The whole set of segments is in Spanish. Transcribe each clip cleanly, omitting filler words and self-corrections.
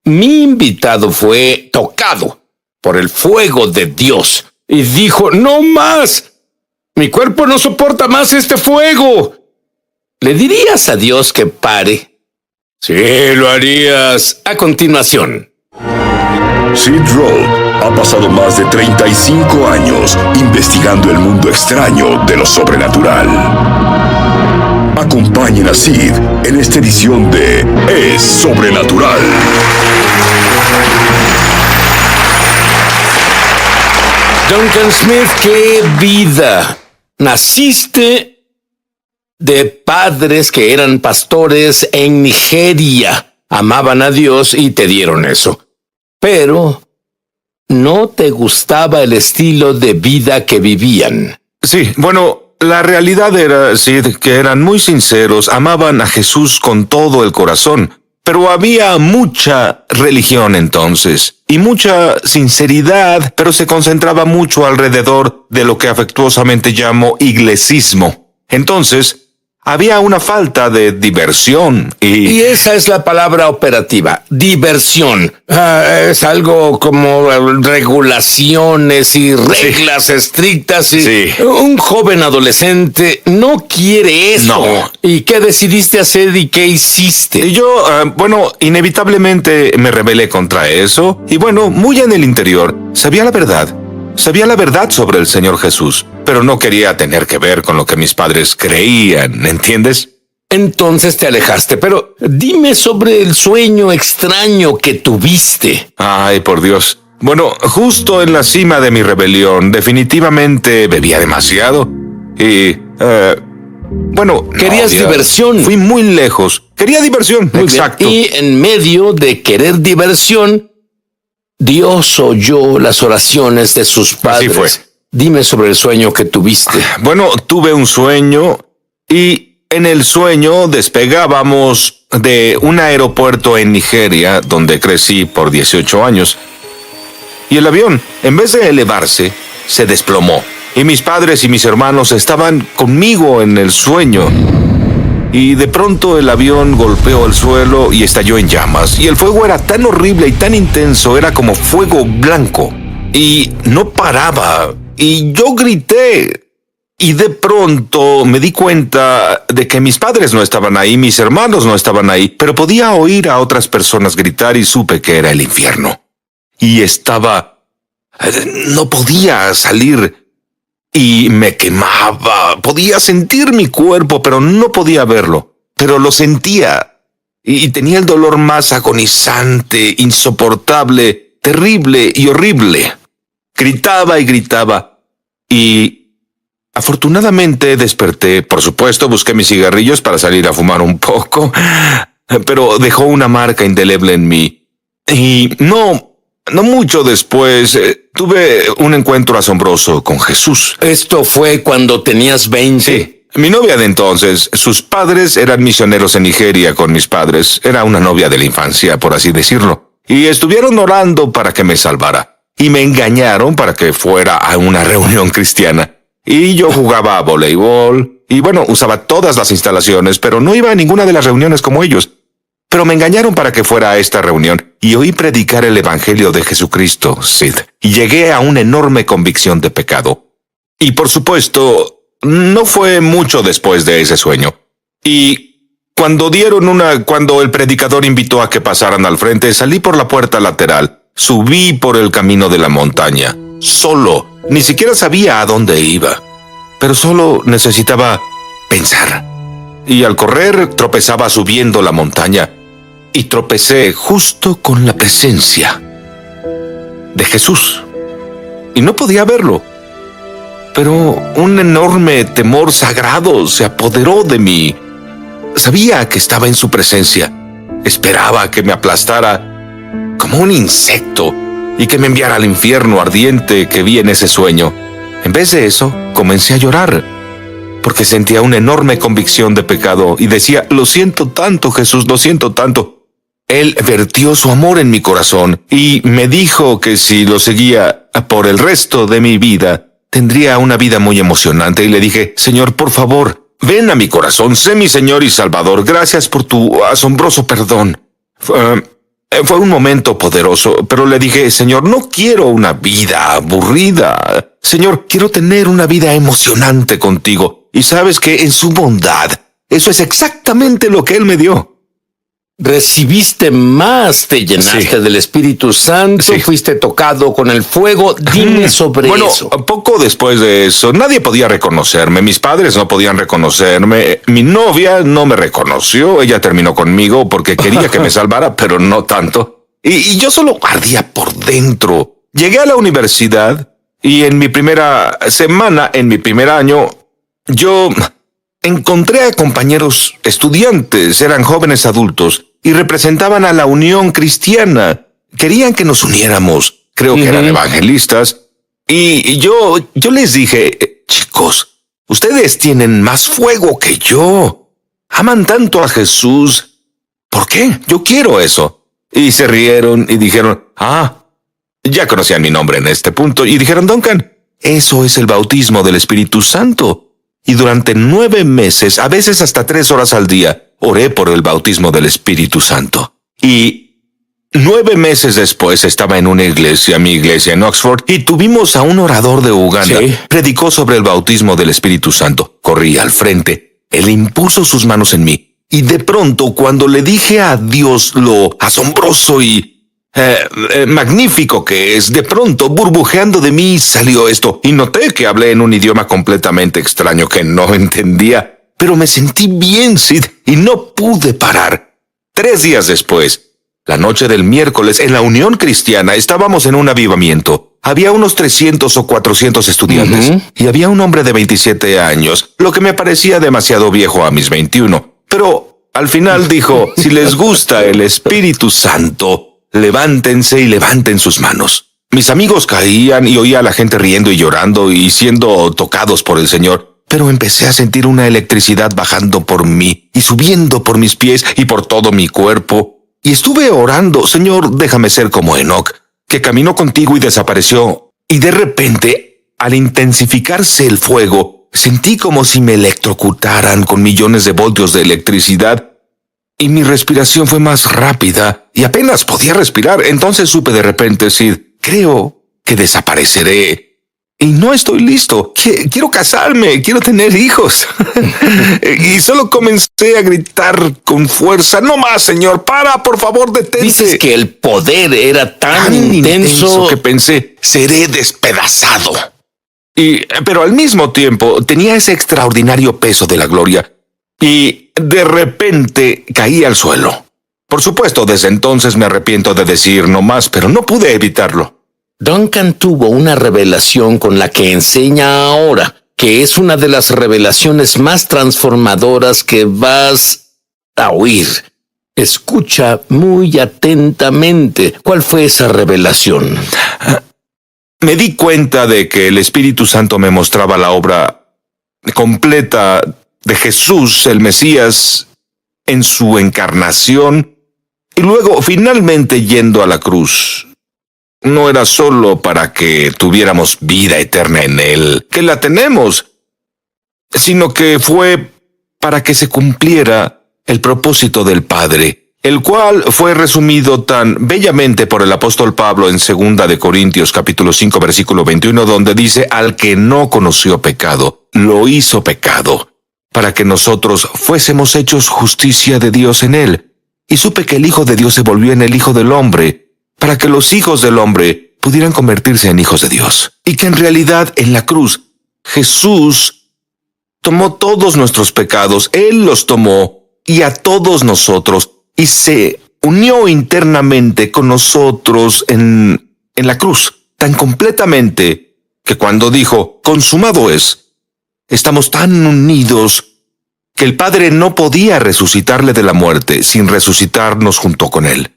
Mi invitado fue tocado por el fuego de Dios y dijo: ¡No más! ¡Mi cuerpo no soporta más este fuego! ¿Le dirías a Dios que pare? Sí, lo harías. A continuación. Sid Roth ha pasado más de 35 años investigando el mundo extraño de lo sobrenatural. Acompañen a Sid en esta edición de Es Sobrenatural. Duncan Smith, ¡qué vida! Naciste de padres que eran pastores en Nigeria. Amaban a Dios y te dieron eso. Pero no te gustaba el estilo de vida que vivían. Sí, bueno, la realidad era, Sid, que eran muy sinceros, amaban a Jesús con todo el corazón. Pero había mucha religión entonces, y mucha sinceridad, pero se concentraba mucho alrededor de lo que afectuosamente llamo iglesismo. Entonces, había una falta de diversión Y esa es la palabra operativa, diversión. Es algo como regulaciones y reglas estrictas. Y Sí. Un joven adolescente no quiere eso. No. ¿Y qué decidiste hacer y qué hiciste? Y yo, inevitablemente me rebelé contra eso. Y bueno, muy en el interior, sabía la verdad. Sabía la verdad sobre el Señor Jesús, pero no quería tener que ver con lo que mis padres creían, ¿entiendes? Entonces te alejaste, pero dime sobre el sueño extraño que tuviste. Ay, por Dios. Bueno, justo en la cima de mi rebelión, definitivamente bebía demasiado. Y, Querías diversión. Fui muy lejos. Quería diversión, Muy exacto. bien. Y en medio de querer diversión, Dios oyó las oraciones de sus padres. fue. Dime sobre el sueño que tuviste. Bueno, tuve un sueño y en el sueño despegábamos de un aeropuerto en Nigeria, donde crecí por 18 años. Y el avión, en vez de elevarse, se desplomó. Y mis padres y mis hermanos estaban conmigo en el sueño. Y de pronto el avión golpeó el suelo y estalló en llamas. Y el fuego era tan horrible y tan intenso, era como fuego blanco. Y no paraba. Y yo grité. Y de pronto me di cuenta de que mis padres no estaban ahí, mis hermanos no estaban ahí, pero podía oír a otras personas gritar y supe que era el infierno. Y estaba... no podía salir. Y me quemaba. Podía sentir mi cuerpo, pero no podía verlo. Pero lo sentía. Y tenía el dolor más agonizante, insoportable, terrible y horrible. Gritaba y gritaba. Y afortunadamente desperté. Por supuesto, busqué mis cigarrillos para salir a fumar un poco. Pero dejó una marca indeleble en mí. Y no mucho después, tuve un encuentro asombroso con Jesús. Esto fue cuando tenías 20. Sí, mi novia de entonces, sus padres eran misioneros en Nigeria con mis padres. Era una novia de la infancia, por así decirlo. Y estuvieron orando para que me salvara. Y me engañaron para que fuera a una reunión cristiana. Y yo jugaba a voleibol. Y bueno, usaba todas las instalaciones, pero no iba a ninguna de las reuniones como ellos. Pero me engañaron para que fuera a esta reunión y oí predicar el Evangelio de Jesucristo, Sid. Y llegué a una enorme convicción de pecado. Y por supuesto, no fue mucho después de ese sueño. Y cuando el predicador invitó a que pasaran al frente, salí por la puerta lateral. Subí por el camino de la montaña. Solo. Ni siquiera sabía a dónde iba. Pero solo necesitaba pensar. Y al correr tropezaba subiendo la montaña. Y tropecé justo con la presencia de Jesús. Y no podía verlo. Pero un enorme temor sagrado se apoderó de mí. Sabía que estaba en su presencia. Esperaba que me aplastara como un insecto y que me enviara al infierno ardiente que vi en ese sueño. En vez de eso, comencé a llorar, porque sentía una enorme convicción de pecado y decía: lo siento tanto, Jesús, lo siento tanto. Él vertió su amor en mi corazón y me dijo que si lo seguía por el resto de mi vida, tendría una vida muy emocionante. Y le dije: Señor, por favor, ven a mi corazón, sé mi Señor y Salvador. Gracias por tu asombroso perdón. Fue un momento poderoso, pero le dije, Señor, no quiero una vida aburrida. Señor, quiero tener una vida emocionante contigo. Y sabes que en su bondad, eso es exactamente lo que Él me dio. Recibiste más, te llenaste del Espíritu Santo, fuiste tocado con el fuego. Dime sobre eso. Bueno, poco después de eso, nadie podía reconocerme. Mis padres no podían reconocerme. Mi novia no me reconoció. Ella terminó conmigo porque quería que me salvara, pero no tanto. Y yo solo ardía por dentro. Llegué a la universidad y en mi primera semana, en mi primer año, yo encontré a compañeros estudiantes, eran jóvenes adultos y representaban a la Unión Cristiana. Querían que nos uniéramos. Creo que eran evangelistas. Y yo les dije, chicos, ustedes tienen más fuego que yo. Aman tanto a Jesús. ¿Por qué? Yo quiero eso. Y se rieron y dijeron, ya conocían mi nombre en este punto. Y dijeron, Duncan, eso es el bautismo del Espíritu Santo. Y durante 9 meses, a veces hasta 3 horas al día, oré por el bautismo del Espíritu Santo. Y 9 meses después estaba en una iglesia, mi iglesia en Oxford, y tuvimos a un orador de Uganda. Predicó sobre el bautismo del Espíritu Santo. Corrí al frente. Él impuso sus manos en mí. Y de pronto, cuando le dije a Dios lo asombroso y magnífico que es, de pronto, burbujeando de mí, salió esto. Y noté que hablé en un idioma completamente extraño que no entendía. Pero me sentí bien, Sid, y no pude parar. 3 días después, la noche del miércoles, en la Unión Cristiana, estábamos en un avivamiento. Había unos 300 o 400 estudiantes. Y había un hombre de 27 años, lo que me parecía demasiado viejo a mis 21. Pero al final dijo, si les gusta el Espíritu Santo, levántense y levanten sus manos. Mis amigos caían y oía a la gente riendo y llorando y siendo tocados por el Señor. Pero empecé a sentir una electricidad bajando por mí y subiendo por mis pies y por todo mi cuerpo. Y estuve orando, Señor, déjame ser como Enoc, que caminó contigo y desapareció. Y de repente, al intensificarse el fuego, sentí como si me electrocutaran con millones de voltios de electricidad. Y mi respiración fue más rápida y apenas podía respirar. Entonces supe de repente, Sid, creo que desapareceré. Y no estoy listo. Quiero casarme, quiero tener hijos. Y solo comencé a gritar con fuerza, no más, Señor, para, por favor, detente. Dices que el poder era tan intenso que pensé, seré despedazado. Pero al mismo tiempo tenía ese extraordinario peso de la gloria. Y de repente caí al suelo. Por supuesto, desde entonces me arrepiento de decir no más, pero no pude evitarlo. Duncan tuvo una revelación con la que enseña ahora, que es una de las revelaciones más transformadoras que vas a oír. Escucha muy atentamente. ¿Cuál fue esa revelación? Me di cuenta de que el Espíritu Santo me mostraba la obra completa de Jesús, el Mesías, en su encarnación, y luego finalmente yendo a la cruz. No era solo para que tuviéramos vida eterna en Él, que la tenemos, sino que fue para que se cumpliera el propósito del Padre, el cual fue resumido tan bellamente por el apóstol Pablo en 2 de Corintios capítulo 5 versículo 21, donde dice, al que no conoció pecado, lo hizo pecado, para que nosotros fuésemos hechos justicia de Dios en él. Y supe que el Hijo de Dios se volvió en el Hijo del Hombre, para que los hijos del hombre pudieran convertirse en hijos de Dios. Y que en realidad en la cruz, Jesús tomó todos nuestros pecados, Él los tomó, y a todos nosotros, y se unió internamente con nosotros en la cruz, tan completamente que cuando dijo, consumado es, estamos tan unidos que el Padre no podía resucitarle de la muerte sin resucitarnos junto con Él.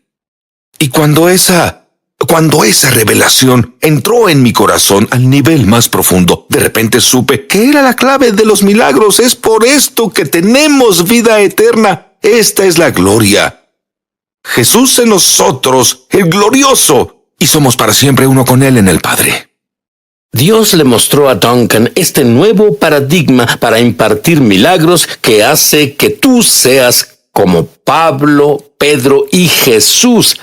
Y cuando esa revelación entró en mi corazón al nivel más profundo, de repente supe que era la clave de los milagros. Es por esto que tenemos vida eterna. Esta es la gloria. Jesús en nosotros, el glorioso, y somos para siempre uno con Él en el Padre. Dios le mostró a Duncan este nuevo paradigma para impartir milagros que hace que tú seas como Pablo, Pedro y Jesús.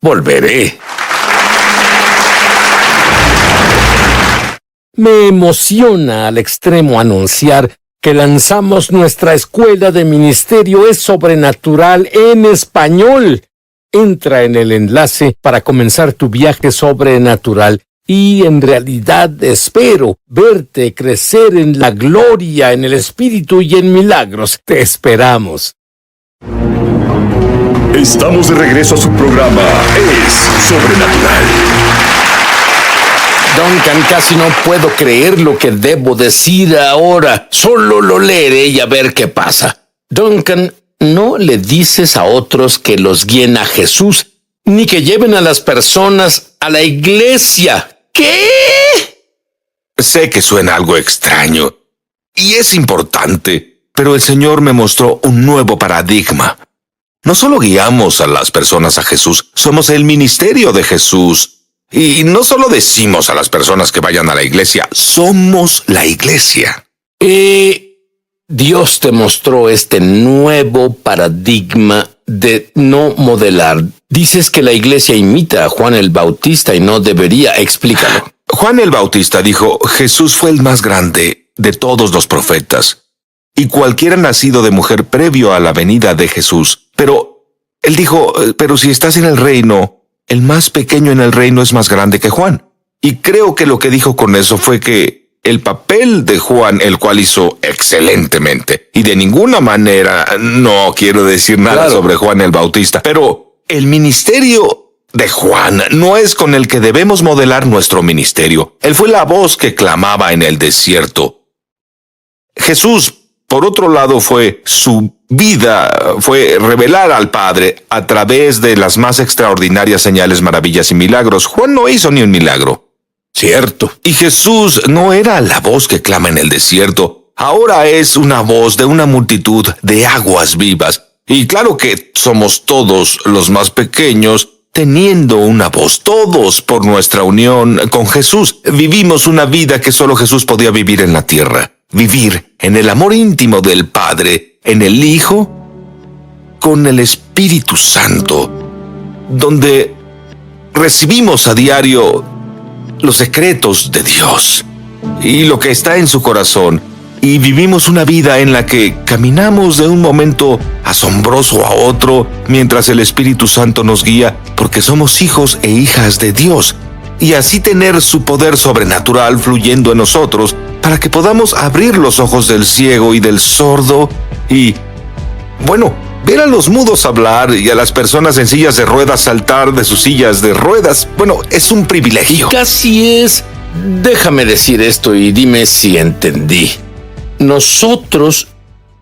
volveré. Me emociona al extremo anunciar que lanzamos nuestra escuela de ministerio es sobrenatural en español. Entra en el enlace para comenzar tu viaje sobrenatural y en realidad espero verte crecer en la gloria, en el Espíritu y en milagros. Te esperamos. Estamos de regreso a su programa Es Sobrenatural. Duncan, casi no puedo creer lo que debo decir ahora. Solo lo leeré y a ver qué pasa. Duncan, no le dices a otros que los guíen a Jesús, ni que lleven a las personas a la iglesia. ¿Qué? Sé que suena algo extraño, y es importante, pero el Señor me mostró un nuevo paradigma. No solo guiamos a las personas a Jesús, somos el ministerio de Jesús. Y no solo decimos a las personas que vayan a la iglesia, somos la iglesia. Dios te mostró este nuevo paradigma de no modelar. Dices que la iglesia imita a Juan el Bautista y no debería. Explícalo. Juan el Bautista dijo, Jesús fue el más grande de todos los profetas, y cualquiera nacido de mujer previo a la venida de Jesús. Pero él dijo, pero si estás en el reino, el más pequeño en el reino es más grande que Juan. Y creo que lo que dijo con eso fue que el papel de Juan, el cual hizo excelentemente, y de ninguna manera no quiero decir nada sobre Juan el Bautista, pero el ministerio de Juan no es con el que debemos modelar nuestro ministerio. Él fue la voz que clamaba en el desierto. Jesús, por otro lado, su vida fue revelar al Padre a través de las más extraordinarias señales, maravillas y milagros. Juan no hizo ni un milagro. Cierto. Y Jesús no era la voz que clama en el desierto. Ahora es una voz de una multitud de aguas vivas. Y claro que somos todos los más pequeños teniendo una voz, todos por nuestra unión con Jesús. Vivimos una vida que solo Jesús podía vivir en la tierra. Vivir en el amor íntimo del Padre, en el Hijo, con el Espíritu Santo, donde recibimos a diario los secretos de Dios y lo que está en su corazón, y vivimos una vida en la que caminamos de un momento asombroso a otro mientras el Espíritu Santo nos guía, porque somos hijos e hijas de Dios, y así tener su poder sobrenatural fluyendo en nosotros para que podamos abrir los ojos del ciego y del sordo y, ver a los mudos hablar y a las personas en sillas de ruedas saltar de sus sillas de ruedas. Es un privilegio. Casi es. Déjame decir esto y dime si entendí. Nosotros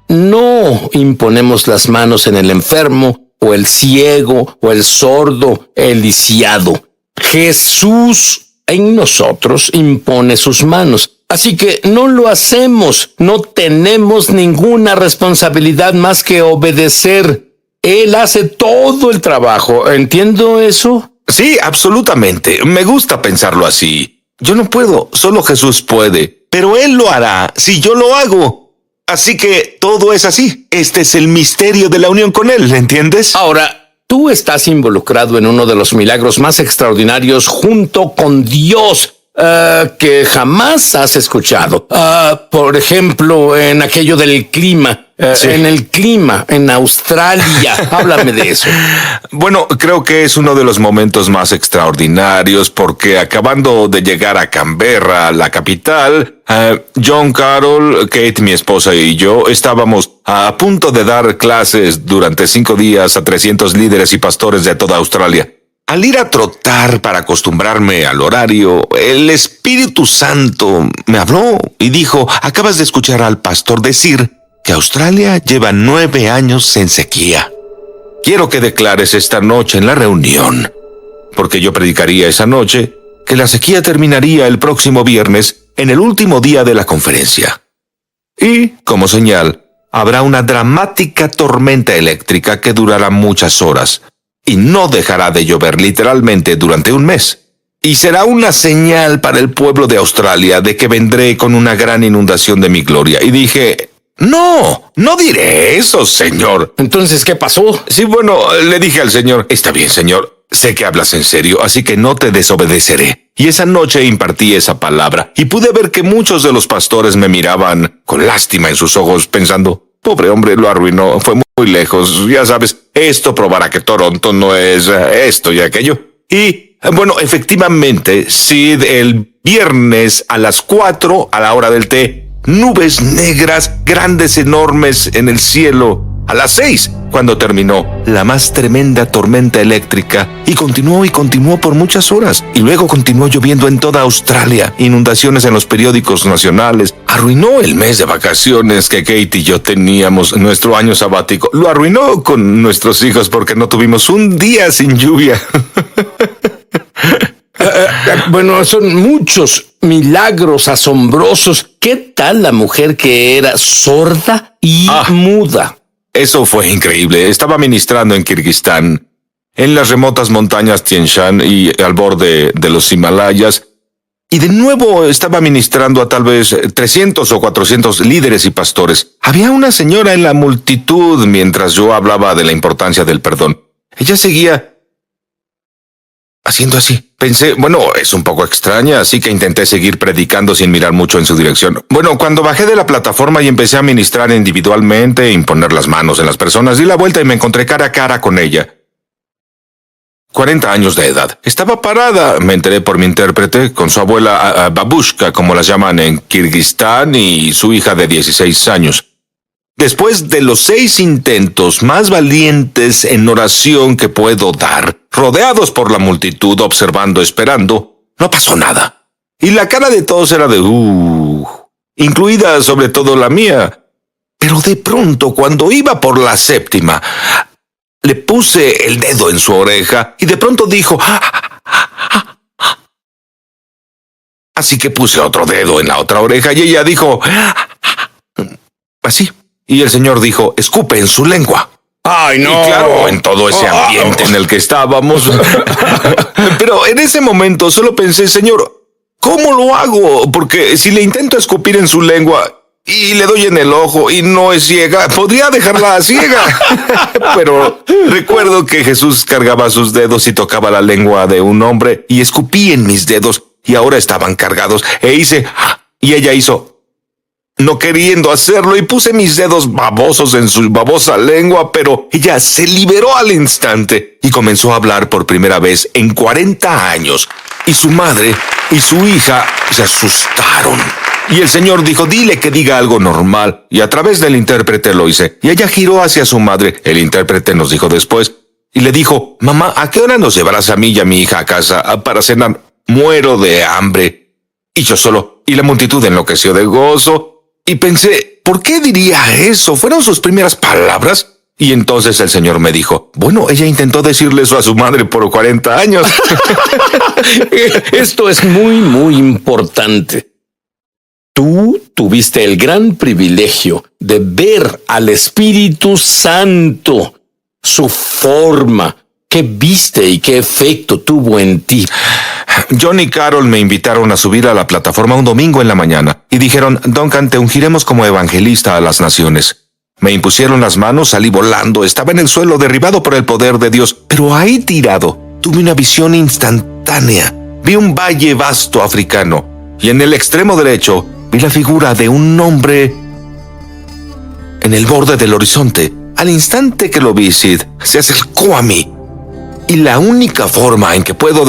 no imponemos las manos en el enfermo, o el ciego, o el sordo, el lisiado. Jesús en nosotros impone sus manos. Así que no lo hacemos. No tenemos ninguna responsabilidad más que obedecer. Él hace todo el trabajo. ¿Entiendo eso? Sí, absolutamente. Me gusta pensarlo así. Yo no puedo, solo Jesús puede. Pero Él lo hará si yo lo hago. Así que todo es así. Este es el misterio de la unión con Él, ¿entiendes? Ahora, tú estás involucrado en uno de los milagros más extraordinarios junto con Dios que jamás has escuchado. Por ejemplo, en aquello del clima. Sí. En el clima, en Australia. Háblame de eso. Creo que es uno de los momentos más extraordinarios porque acabando de llegar a Canberra, la capital, John, Carol, Kate, mi esposa y yo estábamos a punto de dar clases durante 5 días a 300 líderes y pastores de toda Australia. Al ir a trotar para acostumbrarme al horario, el Espíritu Santo me habló y dijo, acabas de escuchar al pastor decir que Australia lleva 9 años en sequía. Quiero que declares esta noche en la reunión, porque yo predicaría esa noche, que la sequía terminaría el próximo viernes en el último día de la conferencia. Y, como señal, habrá una dramática tormenta eléctrica que durará muchas horas y no dejará de llover literalmente durante un mes. Y será una señal para el pueblo de Australia de que vendré con una gran inundación de mi gloria. Y dije, no diré eso, Señor. Entonces, ¿qué pasó? Sí, le dije al Señor, está bien, Señor, sé que hablas en serio, así que no te desobedeceré. Y esa noche impartí esa palabra, y pude ver que muchos de los pastores me miraban con lástima en sus ojos, pensando, pobre hombre, lo arruinó, fue muy lejos, ya sabes, esto probará que Toronto no es esto y aquello. Y, bueno, efectivamente, Sid, el viernes a las 4, a la hora del té, nubes negras, grandes, enormes en el cielo. A las 6, cuando terminó la más tremenda tormenta eléctrica, y continuó por muchas horas, y luego continuó lloviendo en toda Australia, inundaciones en los periódicos nacionales, arruinó el mes de vacaciones que Kate y yo teníamos, nuestro año sabático, lo arruinó con nuestros hijos porque no tuvimos un día sin lluvia. Bueno, son muchos milagros asombrosos. ¿Qué tal la mujer que era sorda y muda? Eso fue increíble. Estaba ministrando en Kirguistán, en las remotas montañas Tien Shan y al borde de los Himalayas, y de nuevo estaba ministrando a tal vez 300 o 400 líderes y pastores. Había una señora en la multitud mientras yo hablaba de la importancia del perdón. Ella seguía haciendo así. Pensé, bueno, es un poco extraña, así que intenté seguir predicando sin mirar mucho en su dirección. Bueno, cuando bajé de la plataforma y empecé a ministrar individualmente, imponer las manos en las personas, di la vuelta y me encontré cara a cara con ella. 40 años de edad. Estaba parada, me enteré por mi intérprete, con su abuela Babushka, como las llaman en Kirguistán, y su hija de 16 años. Después de los 6 intentos más valientes en oración que puedo dar, rodeados por la multitud, observando, esperando, no pasó nada. Y la cara de todos era de incluida sobre todo la mía. Pero de pronto, cuando iba por la 7ª, le puse el dedo en su oreja y de pronto dijo, así que puse otro dedo en la otra oreja y ella dijo, así. Y el Señor dijo, escupe en su lengua. ¡Ay, no! Y claro, en todo ese ambiente en el que estábamos. Pero en ese momento solo pensé, Señor, ¿cómo lo hago? Porque si le intento escupir en su lengua y le doy en el ojo y no es ciega, podría dejarla ciega. Pero recuerdo que Jesús cargaba sus dedos y tocaba la lengua de un hombre y escupí en mis dedos y ahora estaban cargados. Y ella hizo, no queriendo hacerlo, y puse mis dedos babosos en su babosa lengua, pero ella se liberó al instante y comenzó a hablar por primera vez en 40 años. Y su madre y su hija se asustaron. Y el Señor dijo, dile que diga algo normal. Y a través del intérprete lo hice. Y ella giró hacia su madre. El intérprete nos dijo después. Y le dijo, mamá, ¿a qué hora nos llevarás a mí y a mi hija a casa para cenar? Muero de hambre. Y yo solo. Y la multitud enloqueció de gozo. Y pensé, ¿por qué diría eso? ¿Fueron sus primeras palabras? Y entonces el Señor me dijo, bueno, ella intentó decirle eso a su madre por 40 años. Esto es muy, muy importante. Tú tuviste el gran privilegio de ver al Espíritu Santo, su forma. ¿Qué viste y qué efecto tuvo en ti? John y Carol me invitaron a subir a la plataforma un domingo en la mañana y dijeron, Duncan, te ungiremos como evangelista a las naciones. Me impusieron las manos, salí volando, estaba en el suelo derribado por el poder de Dios, pero ahí tirado tuve una visión instantánea. Vi un valle vasto africano y en el extremo derecho vi la figura de un hombre en el borde del horizonte. Al instante que lo vi, Sid se acercó a mí. Y la única forma en que puedo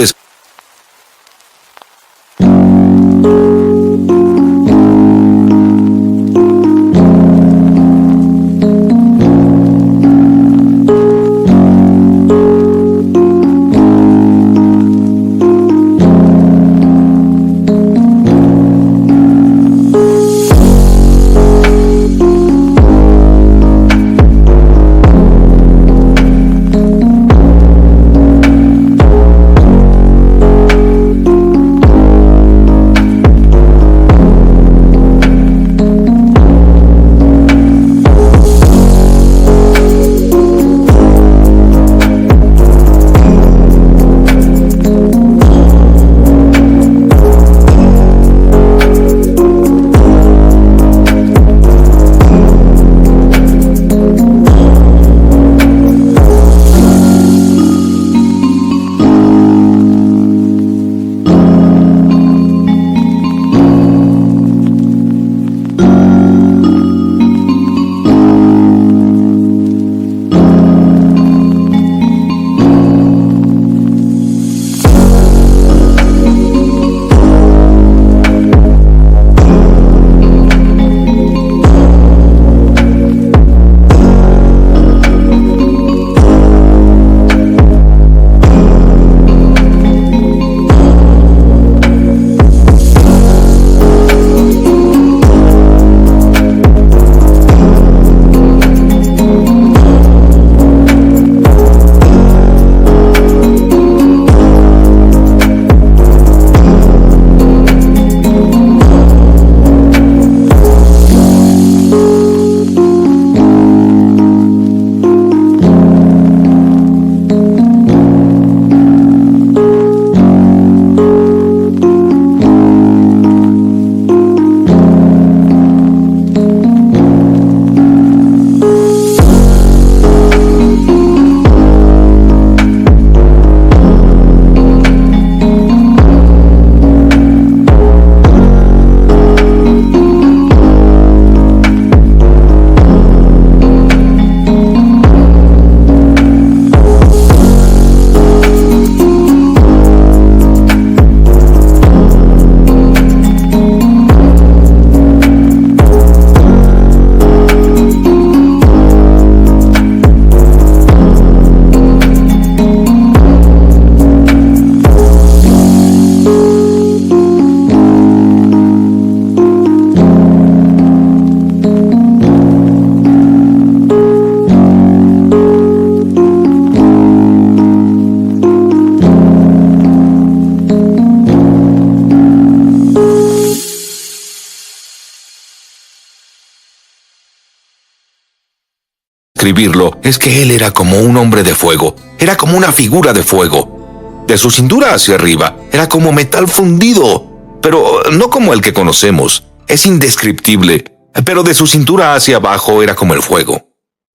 describirlo es que él era como un hombre de fuego, era como una figura de fuego. De su cintura hacia arriba era como metal fundido, pero no como el que conocemos. Es indescriptible, pero de su cintura hacia abajo era como el fuego.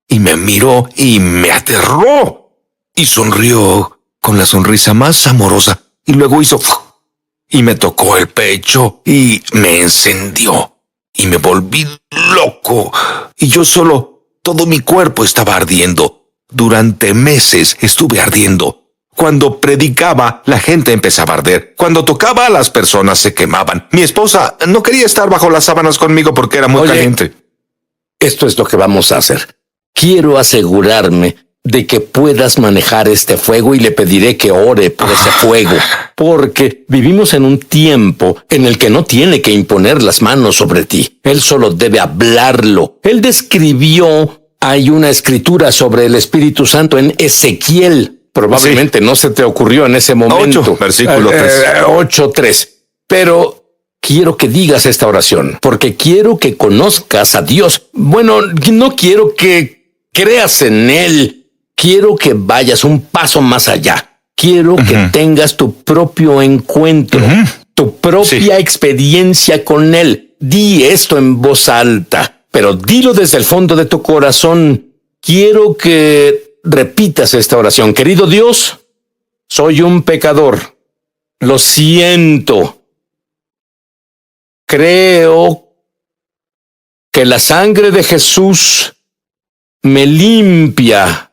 Y me miró y me aterró. Y sonrió con la sonrisa más amorosa. Y luego hizo... y me tocó el pecho y me encendió. Y me volví loco. Y yo solo... todo mi cuerpo estaba ardiendo. Durante meses estuve ardiendo. Cuando predicaba, la gente empezaba a arder. Cuando tocaba, a las personas se quemaban. Mi esposa no quería estar bajo las sábanas conmigo porque era muy caliente. Esto es lo que vamos a hacer. Quiero asegurarme de que puedas manejar este fuego y le pediré que ore por ese fuego, porque vivimos en un tiempo en el que no tiene que imponer las manos sobre ti. Él solo debe hablarlo. Él describió, hay una escritura sobre el Espíritu Santo en Ezequiel. Probablemente no se te ocurrió en ese momento. 8, versículo 3. 8:3. Pero quiero que digas esta oración, porque quiero que conozcas a Dios. Bueno, no quiero que creas en Él. Quiero que vayas un paso más allá. Quiero que tengas tu propio encuentro, tu propia experiencia con Él. Di esto en voz alta, pero dilo desde el fondo de tu corazón. Quiero que repitas esta oración. Querido Dios, soy un pecador. Lo siento. Creo que la sangre de Jesús me limpia.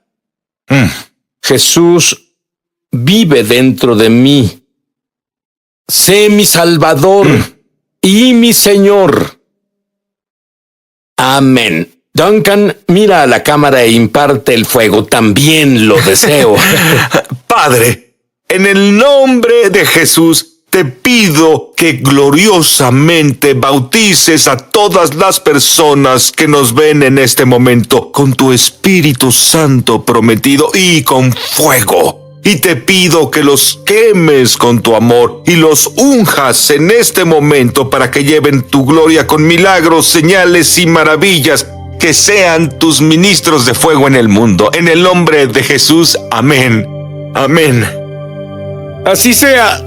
Jesús vive dentro de mí. Sé mi Salvador y mi Señor. Amén. Duncan, mira a la cámara e imparte el fuego. También lo deseo. Padre, en el nombre de Jesús, te pido que gloriosamente bautices a todas las personas que nos ven en este momento con tu Espíritu Santo prometido y con fuego. Y te pido que los quemes con tu amor y los unjas en este momento para que lleven tu gloria con milagros, señales y maravillas, que sean tus ministros de fuego en el mundo. En el nombre de Jesús, amén. Amén. Así sea.